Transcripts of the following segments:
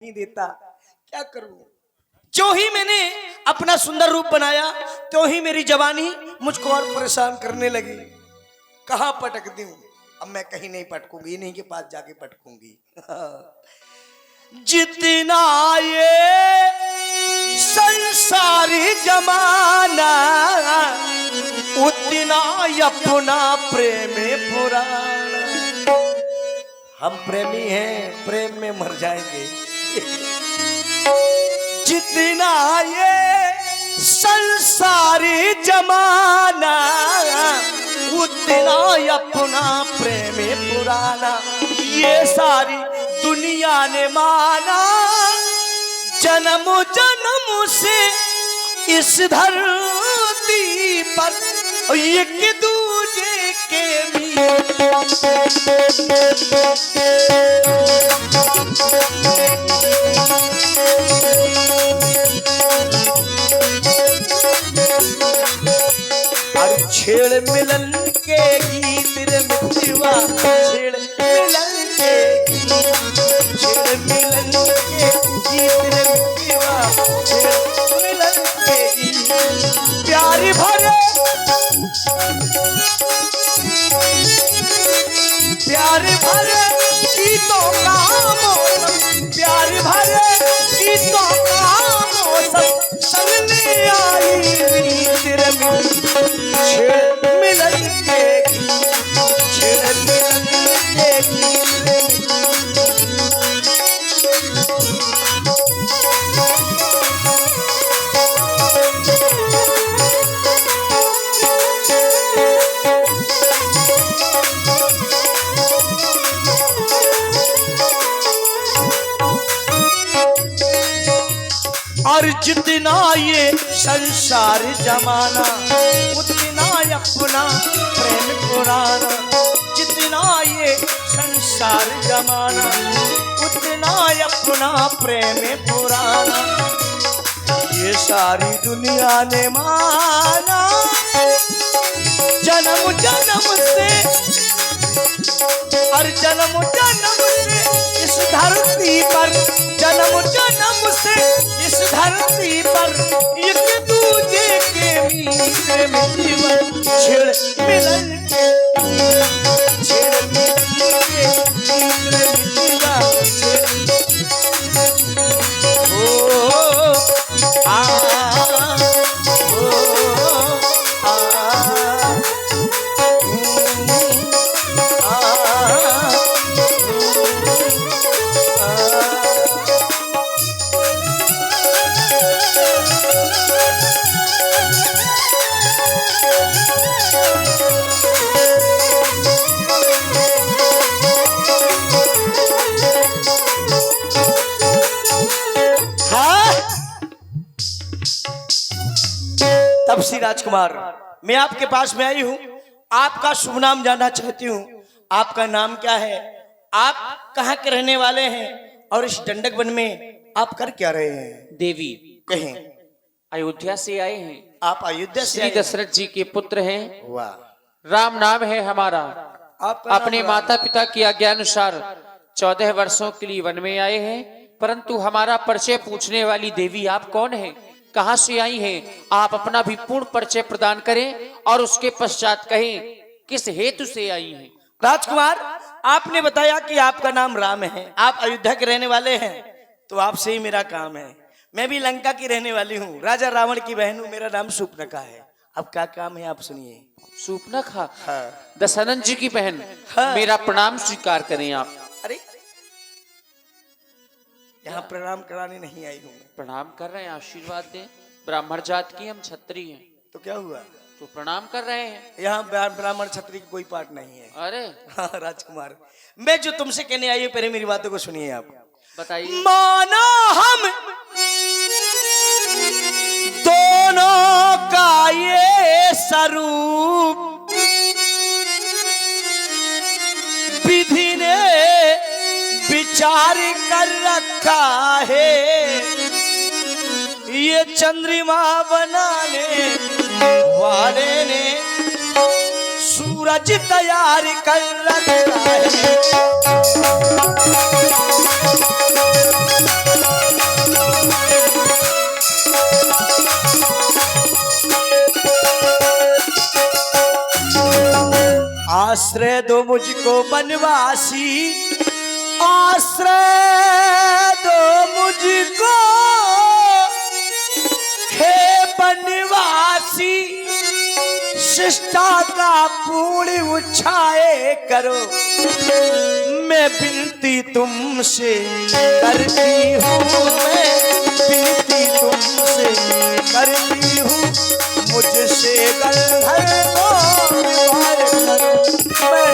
नहीं देता, क्या करूं। जो ही मैंने अपना सुंदर रूप बनाया तो ही मेरी जवानी मुझको और परेशान करने लगी। कहाँ पटक दूं, अब मैं कहीं नहीं पटकूंगी, इन्हीं के पास जाके पटकूंगी। जितना ये संसारी जमाना उतना अपना प्रेम पुराना। हम प्रेमी हैं, प्रेम में मर जाएंगे। जितना ये संसारी जमाना उतना अपना प्रेम पुराना। ये सारी दुनिया ने माना, जन्म जन्म से इस धरती पर एक दूजे के भी छेड़ मिलन के गीत रे मितवा, छेड़ मिलन के गीत, छेड़ मिलन के गीत रे मितवा, छेड़ मिलन के गीत। प्यार भरे प्यार भरे गीतों का मौसम, प्यार भरे गीतों का मौसम, संग में आई मीत रे मित। छेड़ मिलन के गीत, छेड़ मिलन के गीत। और जितना ये संसार जमाना उतना अपना प्रेम पुराना। जितना ये संसार जमाना उतना अपना प्रेम पुराना। ये सारी दुनिया ने माना, जन्म जन्म से और जन्म जन्म से इस धरती पर, जन्म जन्म से इस धरती पर एक दूजे के मीते में जीवन। छेड़ मिलन के, छेड़ मिलन के मीते में जीवन। ओ आ ओ तब श्री राजकुमार, मैं आपके पास में आई हूँ, आपका शुभ नाम जानना चाहती हूँ। आपका नाम क्या है, आप कहाँ के रहने वाले हैं और इस डंडक वन में आप कर क्या रहे हैं? देवी कहें। अयोध्या से आए हैं। आप अयोध्या से श्री दशरथ जी के पुत्र हैं। वाह। राम नाम है हमारा। आपका अपने माता पिता की आज्ञा अनुसार 14 वर्षों के लिए वन में आए हैं, परंतु हमारा परिचय पूछने वाली देवी आप कौन है, कहां से आई हैं? आप अपना भी पूर्ण परिचय प्रदान करें और उसके पश्चात कहें किस हेतु से आई हैं। राजकुमार, आपने बताया कि आपका नाम राम है, आप अयोध्या के रहने वाले हैं, तो आपसे ही मेरा काम है। मैं भी लंका की रहने वाली हूँ, राजा रावण की बहन हूँ, मेरा नाम शूर्पणखा है। अब क्या काम है आप सुनिए। शूर्पणखा? हाँ। दशरथ जी की बहन। हाँ। मेरा प्रणाम स्वीकार करें आप। अरे यहाँ प्रणाम कराने नहीं आई हूँ मैं। प्रणाम कर रहे हैं, आशीर्वाद दें। ब्राह्मण जात की हम क्षत्रिय हैं। तो क्या हुआ, तो प्रणाम कर रहे हैं। यहाँ ब्राह्मण क्षत्रिय की कोई पाठ नहीं है। अरे हाँ राजकुमार, मैं जो तुमसे कहने आई हूँ, पहले मेरी बातों को सुनिए आप। बताइए। माना हम दोनों का ये स्वरूप विधि ने विचार कर रखा है। ये चंद्रमा बनाने वाले ने सूरज तैयार कर रखा है। आश्रय दो मुझको बनवासी, आश्रय दो मुझको हे बनवासी, शिष्टा का पूर्ण उछाए करो, मैं विनती तुमसे करती हूँ, मैं विनती तुमसे करती हूँ, मुझसे गंधर को विवाह करो, मैं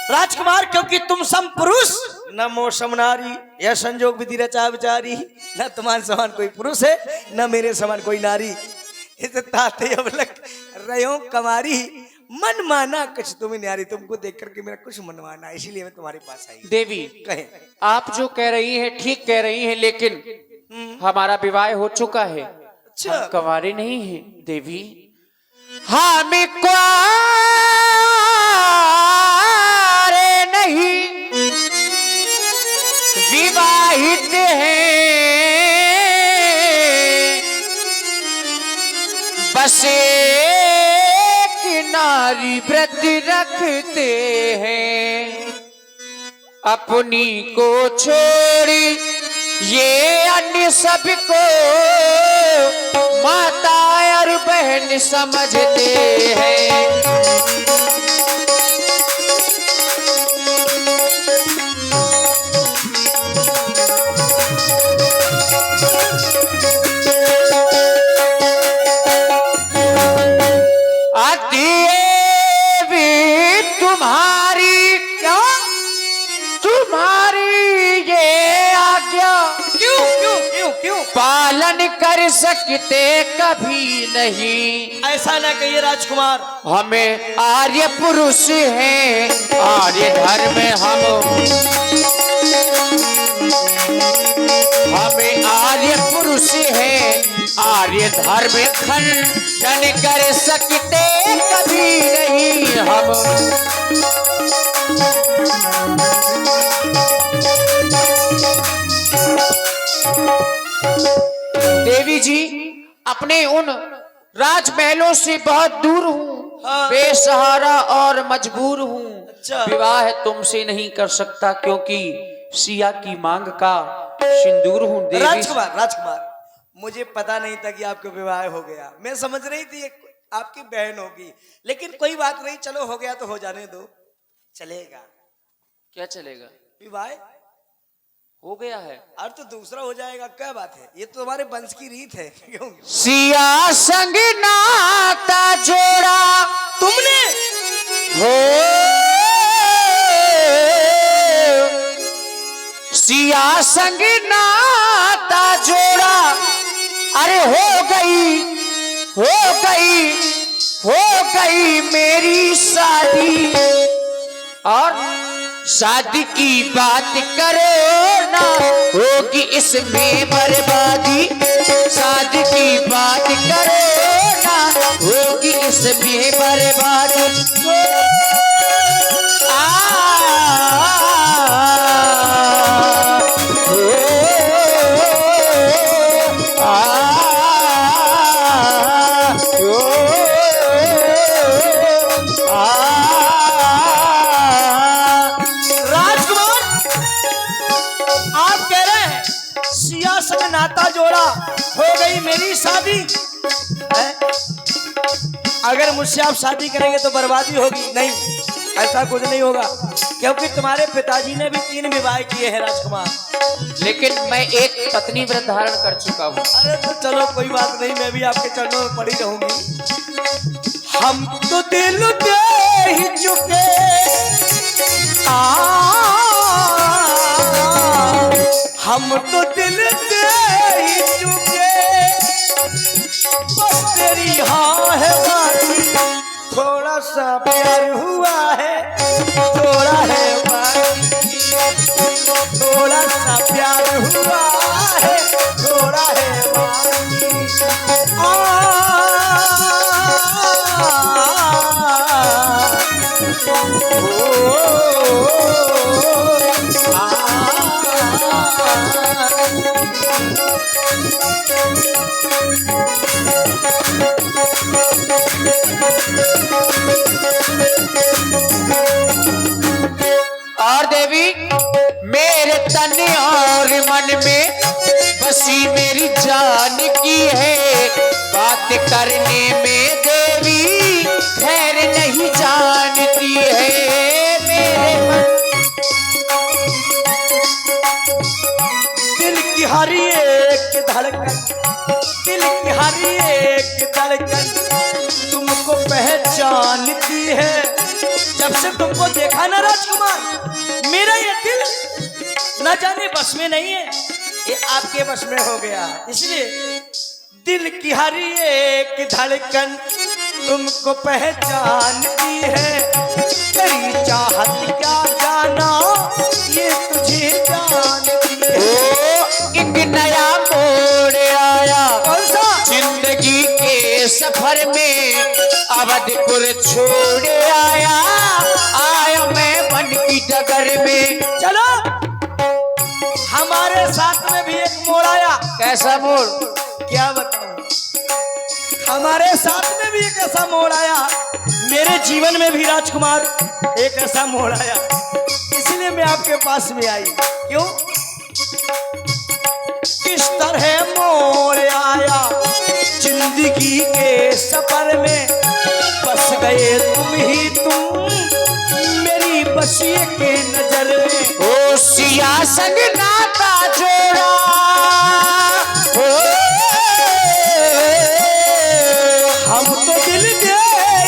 राजकुमार, क्योंकि तुम सम पुरुष न मोह सम नारी, यह संजोग विधि रचा विचारी, न तुम्हारे समान कोई पुरुष है न मेरे समान कोई नारी, इस ताते अवलक रहो कमारी, मन माना कुछ तुम्हें न्यारी, तुमको देख करके मेरा कुछ मन माना, इसीलिए मैं तुम्हारे पास आई। देवी, कहे आप जो कह रही हैं ठीक कह रही हैं, लेकिन हमारा विवाह हो चुका है, अच्छा हम कंवारे नहीं हैं। देवी, हम कुआरे नहीं, विवाहित हैं, बस एक नारी व्रत रखते हैं, अपनी को छोड़ी ये अन्य सबको माता और बहन समझते हैं। पालन कर सकते कभी नहीं, ऐसा ना कहिए राजकुमार, हमें आर्य पुरुष हैं, आर्य धर्म में हमें आर्य पुरुष हैं, आर्य धर्म खंडन कर सकते कभी नहीं हम। देवी जी, अपने उन राजमहलों से बहुत दूर हूँ, हाँ। बेसहारा और मजबूर हूँ, अच्छा। विवाह तुमसे नहीं कर सकता, क्योंकि सिया की मांग का सिंदूर हूँ। देवी, राजकुमार, राजकुमार, मुझे पता नहीं था कि आपका विवाह हो गया, मैं समझ रही थी आपकी बहन होगी, लेकिन कोई बात नहीं, चलो हो गया तो हो जाने दो, चलेगा। क्या चलेगा? विवाह हो गया है और तो दूसरा हो जाएगा, क्या बात है, ये तो हमारे वंश की रीत है। क्यों? सिया संग नाता जोड़ा तुमने हो, सिया संग नाता जोड़ा, अरे हो गई मेरी शादी, और शादी की बात करो ना, होगी इसमें बर्बादी, शादी की बात करो ना, होगी इसमें बर्बादी। नाता जोड़ा, हो गई मेरी शादी है? अगर मुझसे आप शादी करेंगे तो बर्बादी होगी, नहीं, ऐसा कुछ नहीं होगा, क्योंकि तुम्हारे पिताजी ने भी 3 विवाह किए हैं राजकुमार, लेकिन मैं एक पत्नी व्रत धारण कर चुका हूँ। अरे तो चलो कोई बात नहीं, मैं भी आपके चरणों में पड़ी रहूंगी। हम तो दिल दे ही चुके, हम तो दिल दे ही चुके, बस तेरी हाँ है बाकी, थोड़ा सा प्यार हुआ है, थोड़ा है बाकी, थोड़ा सा प्यार हुआ है, थोड़ा है बाकी। और देवी मेरे तन और मन में बसी मेरी जान की है, बात करने में देवी खैर नहीं जानती है। मेरे मन दिल की हर एक धड़कन, दिल की हर एक धड़कन तुमको पहचानती है। जब से तुमको देखा ना राजकुमार, मेरा ये दिल न जाने बस में नहीं है, ये आपके बस में हो गया। इसलिए दिल की हर एक धड़कन तुमको पहचानती है। तेरी चाहत क्या जाना ये तुझे जानती है। ओ एक नया मोड़ आया कौन सा? जिंदगी के सफर में, अवधपुर छोड़ आया मैं वन की डगर में। चलो हमारे साथ में भी एक मोड़ आया। कैसा मोड़? क्या बताऊं, हमारे साथ में भी एक ऐसा मोड़ आया, मेरे जीवन में भी राजकुमार एक ऐसा मोड़ आया। इसलिए मैं आपके पास में आई। क्यों? किस तरह मोड़ आया जिंदगी के सफर में, बस गए तुम ही तुम मेरी बसिए के नजर में। ओ सिया संग नाता जोड़ा, ओ हम तो दिल दे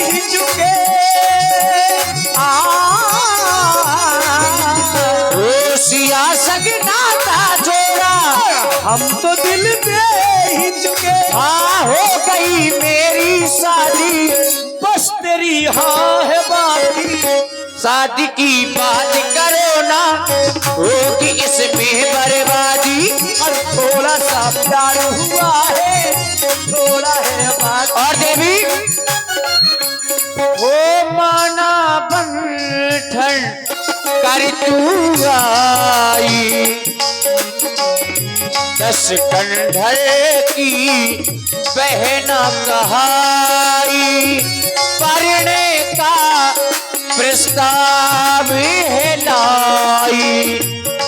ही चुके, ओ सिया संग नाता जोड़ा, हम तो दिल दे ही चुके। हाँ हो गई मेरी शादी, बस तेरी हाँ है बाकी। शादी की बात करो ना, होगी इसमें बर्बादी। और थोड़ा सा प्यार हुआ है, थोड़ा है बात। और देवी ओ माना बंठन कर तू आई, 10 कंधर की बहना कहाई, परने का प्रस्ताव है लाई,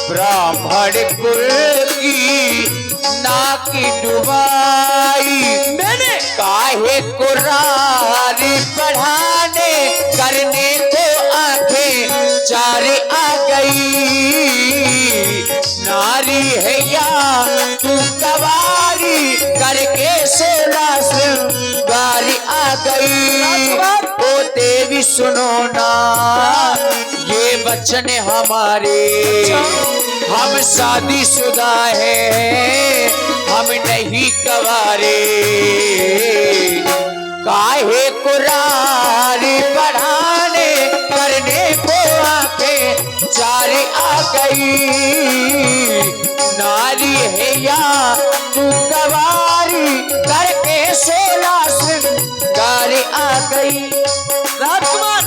ब्राह्मण कुल की नाकी डुबाई। मैंने काहे कुरारी पढ़ाने करने को आंखें चार आ गई, नारी है या तू कवारी करके 16 श्रृंगारी आ गई। ओ देवी सुनो ना ये वचन हमारे, हम शादीशुदा है हम नहीं कवारे, काहे कुरारी बढ़ाने करने को आंखें चार आ गई, नारी है या तू कवारी करके 16 श्रृंगार आ गई। राजकुमार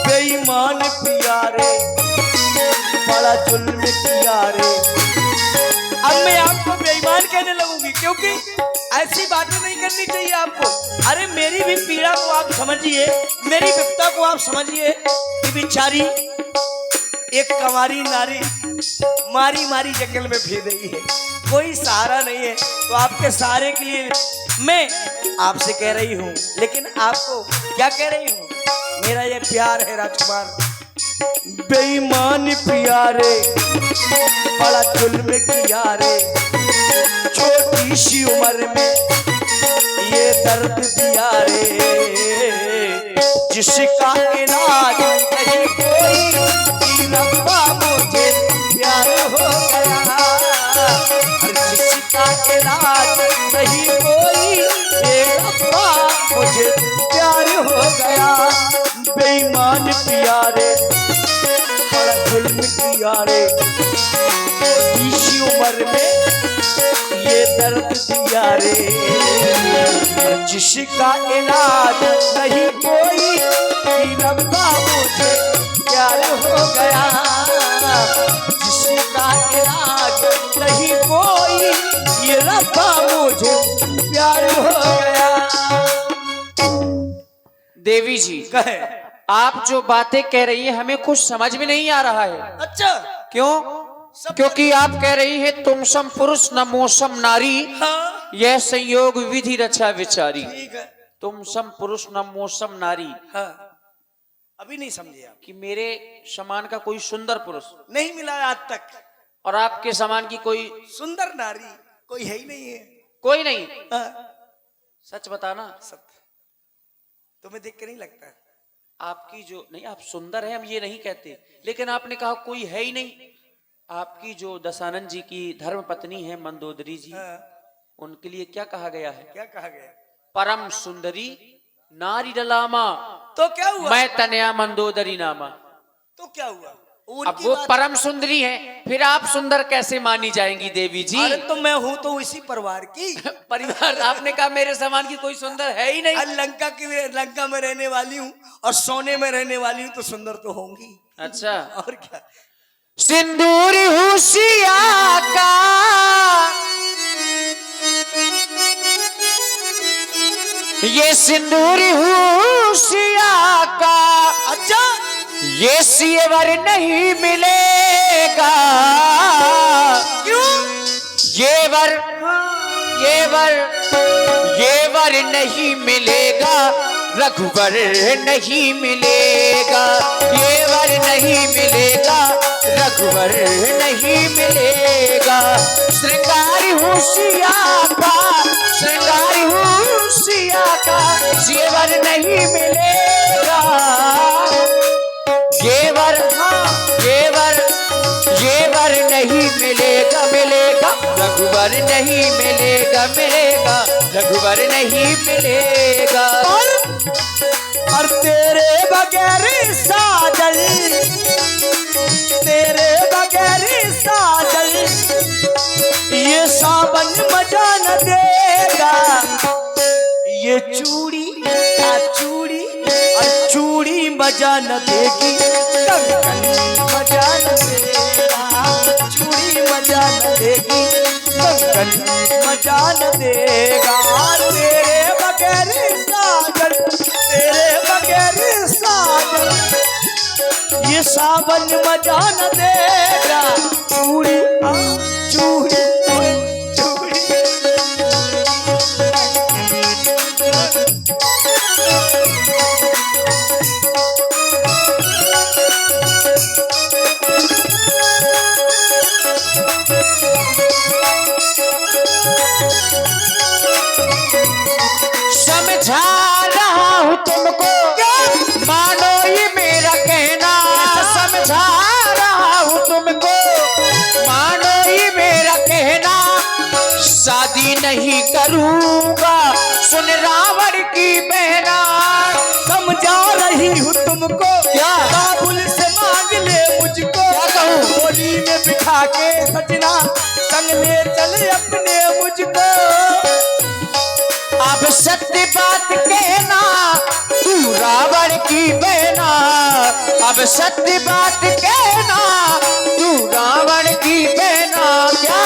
बेईमान प्यारे, बड़ा जुल्म किया रे। अब मैं आपको बेईमान कहने लगूंगी, क्योंकि ऐसी बातें नहीं करनी चाहिए आपको। अरे मेरी भी पीड़ा को आप समझिए, मेरी विपदा को आप समझिए कि बेचारी एक कंवारी नारी मारी मारी जंगल में फिर रही है, कोई सहारा नहीं है। तो आपके सहारे के लिए मैं आपसे कह रही हूँ, लेकिन आपको क्या कह रही हूँ, मेरा ये प्यार है राजकुमार। बेईमान प्यारे, बड़ा जुल्म किया रे, छोटी सी उम्र में ये दर्द दिया रे, जिसका इलाज नहीं कोई, रब्बा मुझे प्यार हो गया। जिसका इलाज नहीं कोई, रब्बा मुझे प्यार हो गया। बेईमान प्यारे, बड़ा जुल्म किया रे, इसी उम्र में ये दर्द दिया रे, जिसका इलाज नहीं कोई, रब्बा मुझे प्यार हो गया। किसी का इलाज नहीं कोई, ये रब्बा मुझे प्यार हो गया। देवी जी, कहे आप जो बातें कह रही हैं हमें कुछ समझ में नहीं आ रहा है। अच्छा क्यों? क्योंकि आप कह रही है तुम सम पुरुष न मोसम नारी, हाँ यह संयोग विधि रचा विचारी। ठीक है। तुम सम पुरुष न मोसम नारी, हाँ अभी नहीं समझे आप कि मेरे समान का कोई सुंदर पुरुष नहीं मिला आज तक, और आपके समान की कोई सुंदर नारी कोई है ही नहीं है। कोई नहीं। हाँ, सच बताना, सत्य तुम्हें देख के नहीं लगता? आपकी जो नहीं, आप सुंदर हैं हम ये नहीं कहते, लेकिन आपने कहा कोई है ही नहीं। आपकी जो दशानंद जी की धर्म पत्नी है मंदोदरी जी, हाँ, उनके लिए क्या कहा गया है? क्या कहा गया? परम सुंदरी नारी डलामा, तो क्या हुआ? मैं तनया मंदोदरी नामा। तो क्या हुआ? अब वो परम सुंदरी है, फिर आप सुंदर कैसे मानी जाएंगी देवी जी? अरे तो मैं हूं तो इसी परिवार की। परिवार? आपने कहा मेरे समान की कोई सुंदर है ही नहीं। लंका में रहने वाली हूँ और सोने में रहने वाली हूँ, तो सुंदर तो होंगी। अच्छा, और क्या? सिंदूर हुसिया का ये सिंदूर हुसिया का, अच्छा ये सियवर नहीं मिलेगा। क्यों? येवर येवर येवर नहीं मिलेगा, रघुवर नहीं मिलेगा। येवर नहीं मिलेगा, रघुवर नहीं मिलेगा। श्रृंगार होशिया का, श्रृंगार होशिया का येवर नहीं मिलेगा। येवर येवर येवर नहीं मिलेगा, मिलेगा रघुवर नहीं मिलेगा, मिलेगा रघुवर नहीं मिलेगा। और तेरे बगैर साजल, तेरे बगैर साजल, ये सावन मजा न देगा। ये चूड़ी का चूड़ी और चूड़ी मजा न देगी, कंगन मजा न देगा। चूड़ी मजा न देगी, कंगन मजा न देगा। तेरे बगैर साजन, तेरे बगैर साजन, ये सावन मजा न देगा। चूड़ी चूड़ी चूड़ी समझा रहा हूँ तुमको, मानो ये मेरा कहना। समझा रहा हूँ तुमको, मानो ये मेरा कहना। शादी नहीं करूँगा, सुन रावण की बहना। समझा रही हूँ तुमको, क्या? काबुल से मांग ले मुझको। क्या कहूँ? होली में बिठा के सजना, संग ले चले अपने मुझको। अब सत्य बात कहना, तू रावण की बहना। अब सत्य बात कहना, तू रावण की बहना। क्या?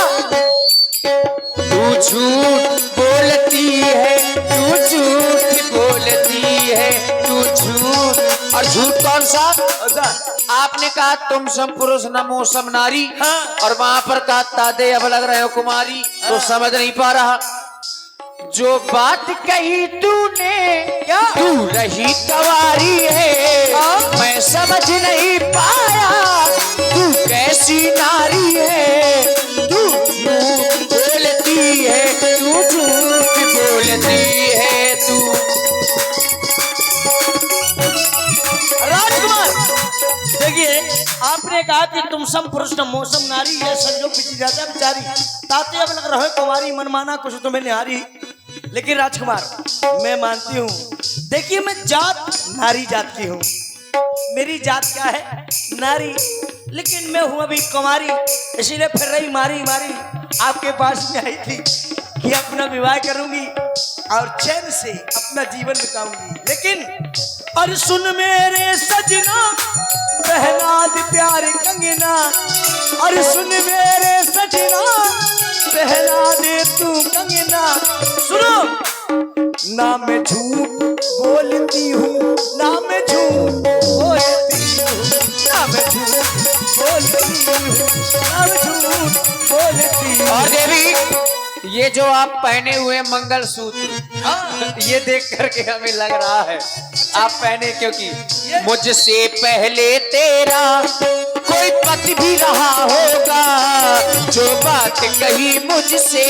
तू झूठ बोलती है, तू झूठ बोलती है, तू झूठ। और झूठ कौन सा? आपने कहा तुम सम पुरुष नमो सम नारी, हाँ। और वहां पर कहा तादे अब लग रहे हो कुमारी। तो समझ नहीं पा रहा। जो बात कही तूने, क्या? तू रही कवारी है, मैं समझ नहीं पाया तू कैसी नारी है। तू झूठ बोलती है, तू झूठ बोलती है तू। राजकुमार देखिए, आपने कहा कि तुम सम पुरुष न मौसम नारी, यह संयोग बीती जाता है बेचारी। ताते अब लग रहे कुमारी, मनमाना कुछ तुम्हें निहारी। लेकिन राजकुमार मैं मानती हूँ, देखिए मैं जात नारी जात की हूँ। मेरी जात क्या है? नारी। लेकिन मैं हूँ अभी कुमारी, इसीलिए फिर रही मारी मारी आपके पास में आई थी कि अपना विवाह करूंगी और चैन से अपना जीवन बिताऊंगी। लेकिन और सुन मेरे सजना, पहना दे प्यार कंगना, और सुन मेरे सजना पहना दे तू कंगना। सुनो ना मैं झूठ बोलती हूँ, ना मैं झूठ बोलती हूँ, ना मैं झूठ बोलती हूँ, ना मैं झूठ बोलती हूँ। और देवी ये जो आप पहने हुए मंगलसूत्र, ये देख करके हमें लग रहा है आप पहने, क्योंकि मुझसे पहले तेरा कोई पति भी रहा होगा, जो बात कही मुझसे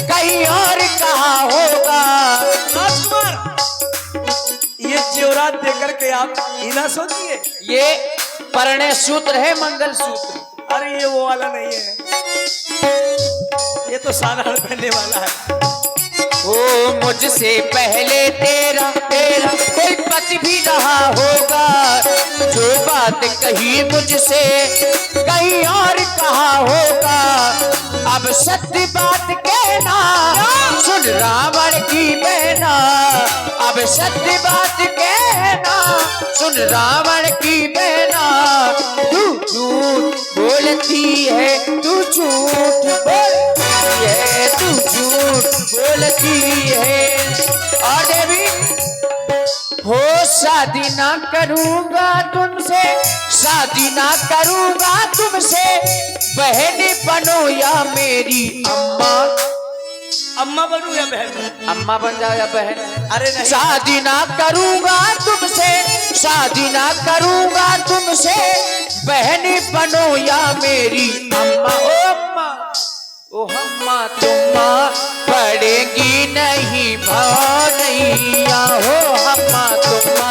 कहीं और कहा होगा। राजकुमार, ये जेवरात देकर के आप ही ना सोचिए, ये परिणय सूत्र है, मंगलसूत्र। अरे ये वो वाला नहीं है, ये तो साधारण पहनने वाला है। ओ मुझसे पहले तेरा कोई पति भी रहा होगा, जो बात कही मुझसे कहीं और कहा होगा। अब सत्य बात कहना सुन रावण की बहना, अब सत्य बात कहना सुन रावण की बहना। तू झूठ बोलती है, तू झूठ बोलती है, तू झूठ बोलती है। और देवी हो शादी ना करूंगा तुमसे, शादी ना करूंगा तुमसे, बहन बनो या मेरी अम्मा। अम्मा बनू या बहन? अम्मा बन जाओ या बहन। अरे नहीं, शादी ना करूंगा तुमसे, शादी ना करूंगा तुमसे, बहन बनो या मेरी अम्मा। ओ अम्मा, ओ अम्मा तुम्मा पड़ेगी नहीं भावैया, हो अम्मा तुम्मा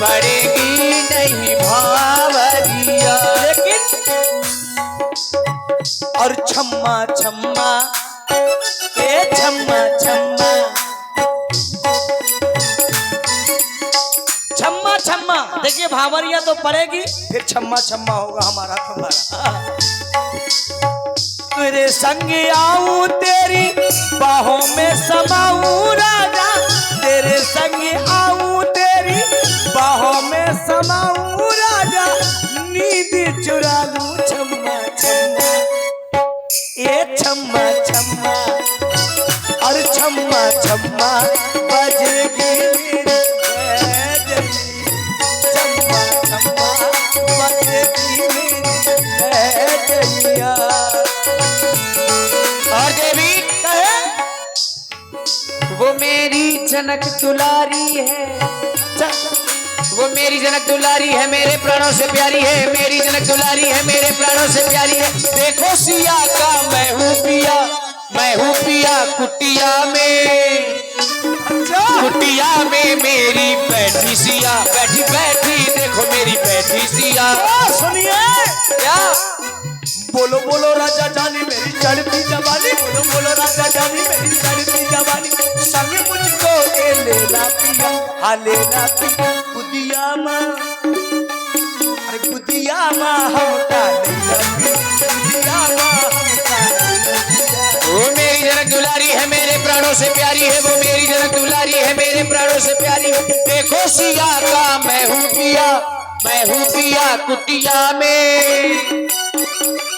पड़ेगी नहीं भावरिया। लेकिन और छम्मा छम्मा ए छम्मा छम्मा, छम्मा छम्मा, देखिए भावरिया तो पड़ेगी, फिर छम्मा छम्मा होगा हमारा तुम्हारा। तेरे संग आऊं तेरी बाहों में समाऊं राजा, तेरे संग आऊं तेरी बाहों में समाऊं राजा, नींद चुरा लूं छम्मा छम्मा, ये छम्मा छम्मा, और छम्मा छम्मा बजेगी मेरी बैजनी, छम्मा छम्मा बजेगी मेरी बैजनिया। और देवी कहे वो मेरी जनक दुलारी है, वो मेरी जनक दुलारी है, मेरे प्राणों से प्यारी है, मेरी जनक दुलारी है, मेरे प्राणों से प्यारी है। देखो सिया का मैं हूँ पिया, मैं हूँ पिया कुटिया में, कुटिया में मेरी बैठी सिया, बैठी बैठी देखो मेरी बैठी सिया। सुनिए क्या बोलो बोलो राजा जानी मेरी चढ़ती जवानी, बोलो बोलो राजा जानी मेरी चढ़ती जवानी, संग मुझको ए लेला पिया, हाँ लेला पिया बुदिया माँ, अरे बुदिया माँ हमका लेला पिया, बुदिया माँ हमका लेला पिया। वो मेरी जनक दुलारी है, मेरे प्राणों से प्यारी है, वो मेरी जनक दुलारी है, मेरे प्राणों से प्यारी है। देखो सिया का मैं हूँ पिया, मैं हूँ पिया कुटिया में,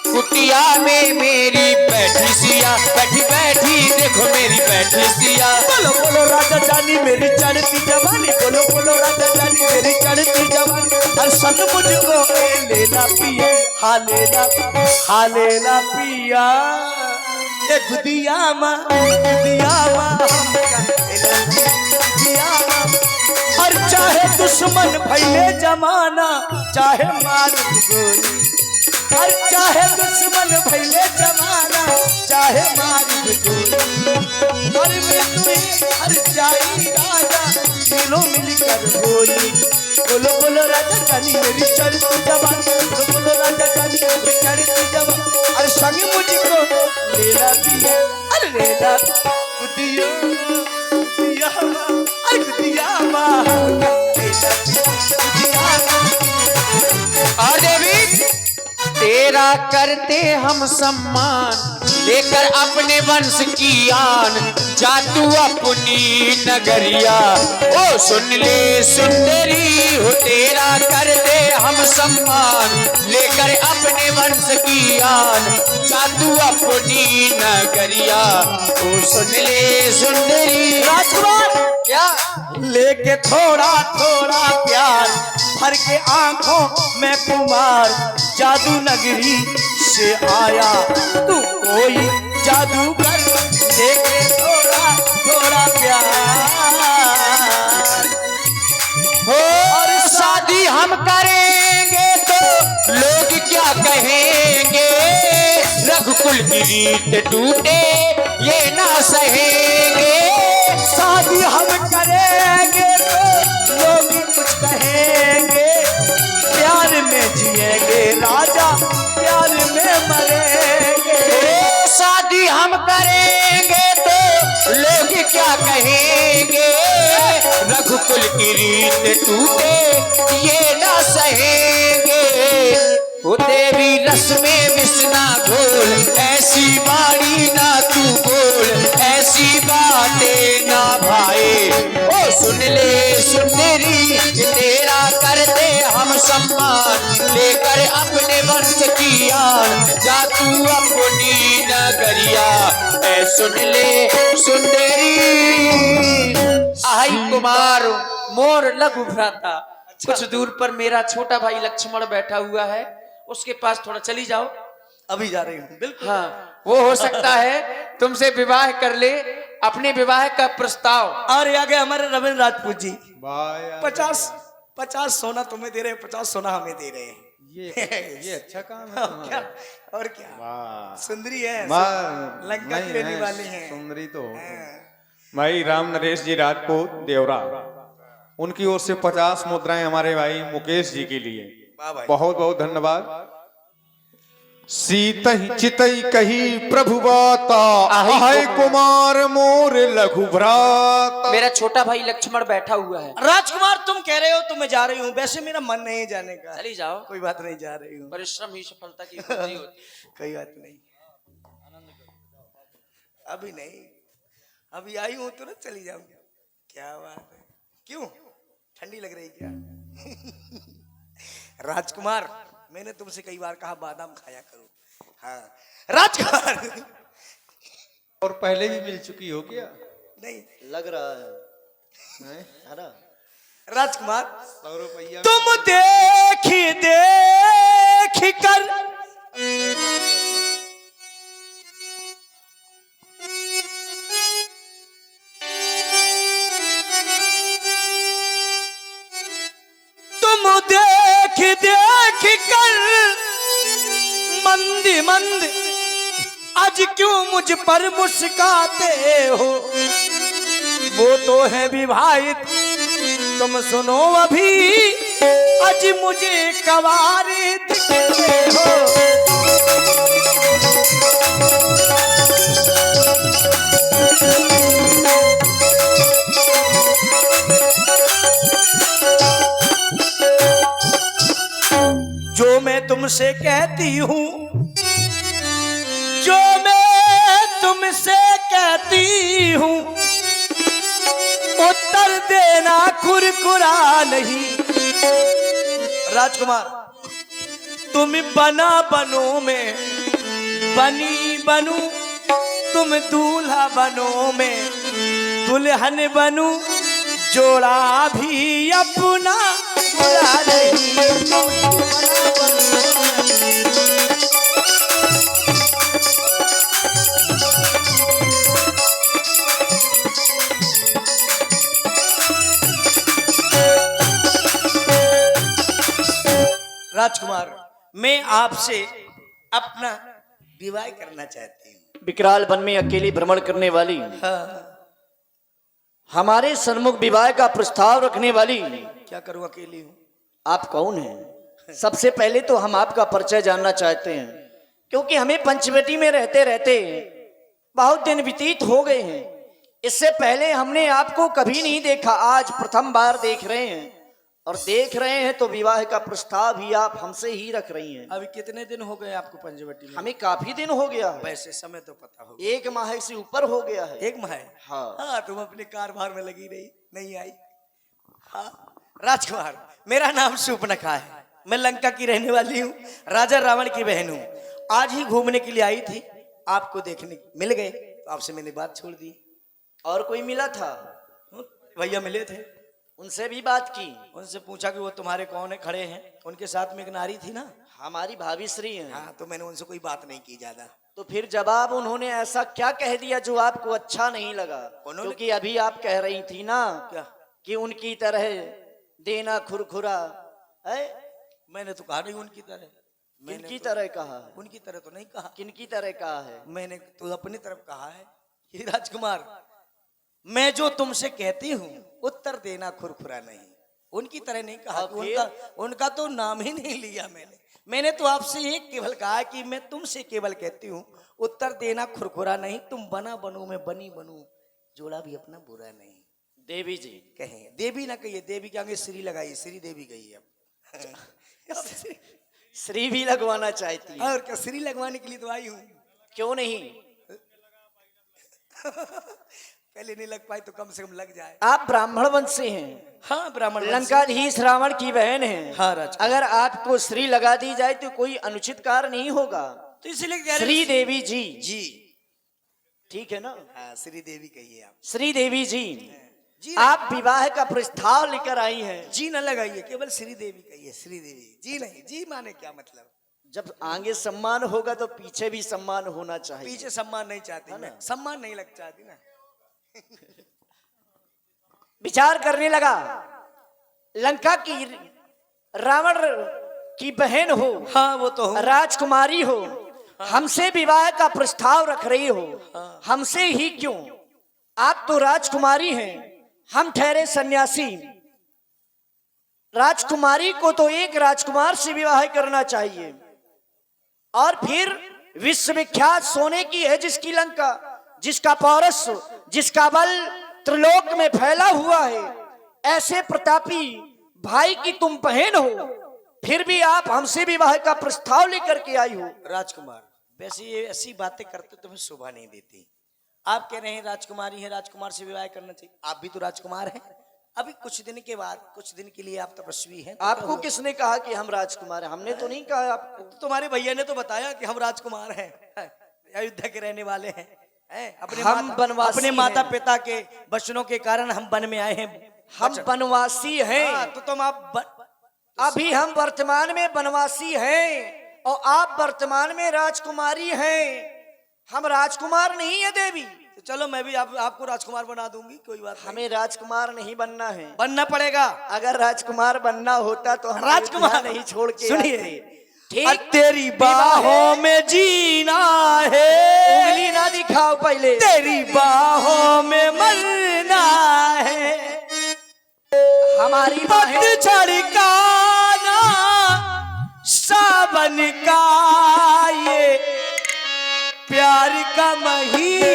कुटिया में मेरी बैठी सिया, बैठी बैठी देखो मेरी बैठी सिया। बोलो बोलो राजा जानी मेरी चढ़ती जवानी, बोलो बोलो राजा जानी मेरी चढ़ती जवानी, और संग मुझको ए लेला पिया, हाँ लेला, हाँ लेला पिया, ये गुदिया माँ, गुदिया माँ हमका लेला पिया, गुदिया माँ। और चाहे दुश्मन फैले जमाना, चाहे मार गोली, और चाहे दुश्मन भैले जमाना, चाहे मारी गोली, और मृत्यु हर जाई राजा, मिलो मिलकर बोली। बोलो बोलो राजा जानी मेरी चढ़ती जवानी, बोलो बोलो राजा जानी मेरी चढ़ती जवानी, और संग मुझको लेला पिया, अरे लेला गुदिया गुदिया माँ, अरे गुदिया माँ लेला गुदिया माँ। और देवी तेरा करते हम सम्मान, लेकर अपने वंश की आन, जा तू अपनी नगरिया, ओ सुन ले सुंदरी हो, तेरा करते हम हम सम्मान, लेकर अपने वंश की आन, जा तू अपनी नगरिया, ओ सुन ले सुंदरी। राजकुमार क्या लेके थोड़ा थोड़ा प्यार, भर के आंखों में कुमार, जादू नगरी से आया तू कोई जादूगर, लेके थोड़ा थोड़ा प्यार। और शादी हम करेंगे तो लोग क्या कहेंगे, रघुकुल की रीत टूटे ये ना सहेंगे। शादी हम करेंगे तो लोग कुछ कहेंगे, प्यार में जिएंगे राजा, प्यार में मरेंगे। शादी हम करेंगे तो लोग क्या कहेंगे, रघुकुल की रीत टूटे ये ना सहेंगे। वो देवी रस में मिसना घोल, ऐसी बाड़ी ना तू बोल, ऐसी बातें ना भाई। ओ सुन ले सुंदरी, तेरा करते हम सम्मान, लेकर अपने वंश की आन, जा तू अपनी नगरिया, ऐ सुन ले सुंदरी। आई कुमार मोर लघु भ्राता, कुछ दूर पर मेरा छोटा भाई लक्ष्मण बैठा हुआ है, उसके पास थोड़ा चली जाओ। अभी जा रही हूँ। बिल्कुल हाँ, वो हो सकता है तुमसे विवाह कर ले, अपने विवाह का प्रस्ताव। और आगे हमारे रविंद्र राजपूत जी 50 सोना तुम्हें दे रहे हैं, 50 सोना हमें दे रहे हैं। ये अच्छा काम है और क्या, और क्या, वाह सुंदरी है, वाह, लंका की नहीं रहने है, वाली है। सुंदरी तो भाई राम नरेश जी राजपूत देवरा, उनकी ओर से 50 मुद्राएं हमारे भाई मुकेश जी के लिए। वाह भाई। बहुत बहुत धन्यवाद। सीतहि चितई कही प्रभु बाता, आहे कुमार मोर लघु भ्राता। मेरा छोटा भाई लक्ष्मण बैठा हुआ है। राजकुमार तुम कह रहे हो तो मैं जा रही हूँ, वैसे मेरा मन नहीं जाने का। चली जाओ, कोई बात नहीं, जा रही हूँ। परिश्रम ही सफलता की कुंजी होती है। कोई बात नहीं, अभी नहीं, अभी आई हूँ तुरंत चली जाऊंगी। क्या बात है, क्यों ठंडी लग रही क्या? राजकुमार मैंने तुमसे कई बार कहा बादाम खाया करो। हाँ राजकुमार। और पहले भी मिल चुकी हो क्या? नहीं लग रहा है ना? राजकुमार, 100 रुपया तुम देख कर देख कर मंद आज क्यों मुझ पर मुस्काते हो, वो तो है विवाहित, तुम सुनो अभी आज मुझे कवारे दिखते हो। जो मैं तुमसे कहती हूँ, जो मैं तुमसे कहती हूँ, उत्तर देना कुरकुरा नहीं। राजकुमार, तुम बना बनो में बनी बनू, तुम दूल्हा बनो में दुल्हन बनू, जोड़ा भी अपना बुरा नहीं। राजकुमार, मैं आपसे अपना विवाह करना चाहती हूँ। विकराल वन में अकेली भ्रमण करने वाली, हाँ। हमारे सन्मुख विवाह का प्रस्ताव रखने वाली क्या करूँ, अकेली हूँ। आप कौन हैं? सबसे पहले तो हम आपका परिचय जानना चाहते हैं, क्योंकि हमें पंचवटी में रहते रहते बहुत दिन व्यतीत हो गए हैं। इससे पहले हमने आपको कभी नहीं देखा, आज प्रथम बार देख रहे हैं, और देख रहे हैं तो विवाह का प्रस्ताव भी आप हमसे ही रख रही हैं। अभी कितने दिन हो गए आपको पंचवटी में? हमें काफी दिन हो गया है, वैसे समय तो पता हो, 1 माह से ऊपर हो गया है। 1 माह? हाँ। हाँ, तुम अपने कारोबार में लगी रही, नहीं आई। हाँ राजकुमार, मेरा नाम सुपनखा है, मैं लंका की रहने वाली हूँ, राजा रावण की बहन हूँ। आज ही घूमने के लिए आई थी, आपको देखने मिल गए तो आपसे मैंने बात छोड़ दी। और कोई मिला था? भैया मिले थे, उनसे भी बात की? उनसे पूछा कि वो तुम्हारे कौन है खड़े हैं। उनके साथ में एक नारी थी ना, हमारी भाभी श्री हैं। हाँ, तो मैंने उनसे कोई बात नहीं की ज्यादा। तो फिर जवाब उन्होंने ऐसा क्या कह दिया जो आपको अच्छा नहीं लगा? क्योंकि अभी आप कह रही थी ना क्या? कि उनकी तरह देना खुरखुरा है। मैंने तो कहा नहीं उनकी तरह। किनकी तरह कहा है? उनकी तरह तो नहीं कहा। किनकी तरह कहा है? मैंने तो अपनी तरफ कहा है कि राजकुमार, मैं जो तुमसे कहती हूँ उत्तर देना खुरखुरा नहीं। उनकी तरह नहीं कहा कि उनका तो नाम ही नहीं लिया मैंने तो आपसे एक केवल कहा कि मैं तुमसे केवल कहती हूँ उत्तर देना खुरखुरा नहीं। तुम बना बनू मैं बनी बनू, जोड़ा भी अपना बुरा नहीं। देवी जी कहें, देवी ना कहिए, देवी के आगे श्री लगाइए, श्री देवी कहिए अब। श्री भी लगवाना चाहती है? और क्या, श्री लगवाने के लिए तो आई हूँ। क्यों नहीं? पहले नहीं लग पाई तो कम से कम लग जाए। आप ब्राह्मण वंश से हैं। हाँ, ब्राह्मण वंश। लंकाधीश रावण की बहन है। हाँ राजकुमार। अगर आपको श्री लगा दी जाए तो कोई अनुचित कार्य नहीं होगा। तो इसलिए कह रहे श्री देवी जी। जी ठीक है ना? हाँ, श्री देवी कहिए आप। श्री देवी जी, जी आप विवाह का प्रस्ताव लेकर आई हैं। जी न लगाइए, केवल श्री देवी कहिए, श्री देवी। जी नहीं, जी माने क्या मतलब? जब आगे सम्मान होगा तो पीछे भी सम्मान होना चाहिए। पीछे सम्मान नहीं चाहती मैं, सम्मान नहीं लग चाहती ना। विचार करने लगा, लंका की रावण की बहन हो, हाँ वो तो हूँ। राजकुमारी हो, हमसे विवाह का प्रस्ताव रख रही हो। हमसे ही क्यों, आप तो राजकुमारी हैं, हम ठहरे सन्यासी। राजकुमारी को तो एक राजकुमार से विवाह करना चाहिए। और फिर विश्वविख्यात सोने की है जिसकी लंका, जिसका पौरस, जिसका बल त्रिलोक में फैला हुआ है, ऐसे प्रतापी भाई की तुम बहन हो, फिर भी आप हमसे विवाह का प्रस्ताव लेकर के आई हो। राजकुमार, वैसे ये ऐसी बातें करते तुम्हें शोभा नहीं देती। आप कह रहे हैं राजकुमारी है, राजकुमार से विवाह करना चाहिए। आप भी तो राजकुमार हैं। अभी कुछ दिन के बाद, कुछ दिन के लिए आप तपस्वी हैं। आपको किसने कहा कि हम राजकुमार हैं? हमने तो नहीं कहा आपको। तुम्हारे भैया ने तो बताया कि हम राजकुमार हैं, अयोध्या के रहने वाले हैं। अपने माता पिता के वचनों के कारण हम वन में आए हैं। हम वनवासी हैं। तो तुम अभी हम वर्तमान में वनवासी हैं और आप वर्तमान में राजकुमारी हैं। हम राजकुमार नहीं है देवी। तो चलो मैं भी आपको राजकुमार बना दूंगी, कोई बात नहीं। हमें राजकुमार नहीं बनना है। बनना पड़ेगा। अगर राजकुमार बनना होता तो हम राजकुमार नहीं छोड़ के सुनिए, ठीक, तेरी बाहों में जीना है। उंगली ना दिखाओ पहले। तेरी बाहों में मरना है। हमारी पतझड़ का ना सावन का ये प्यार का महीना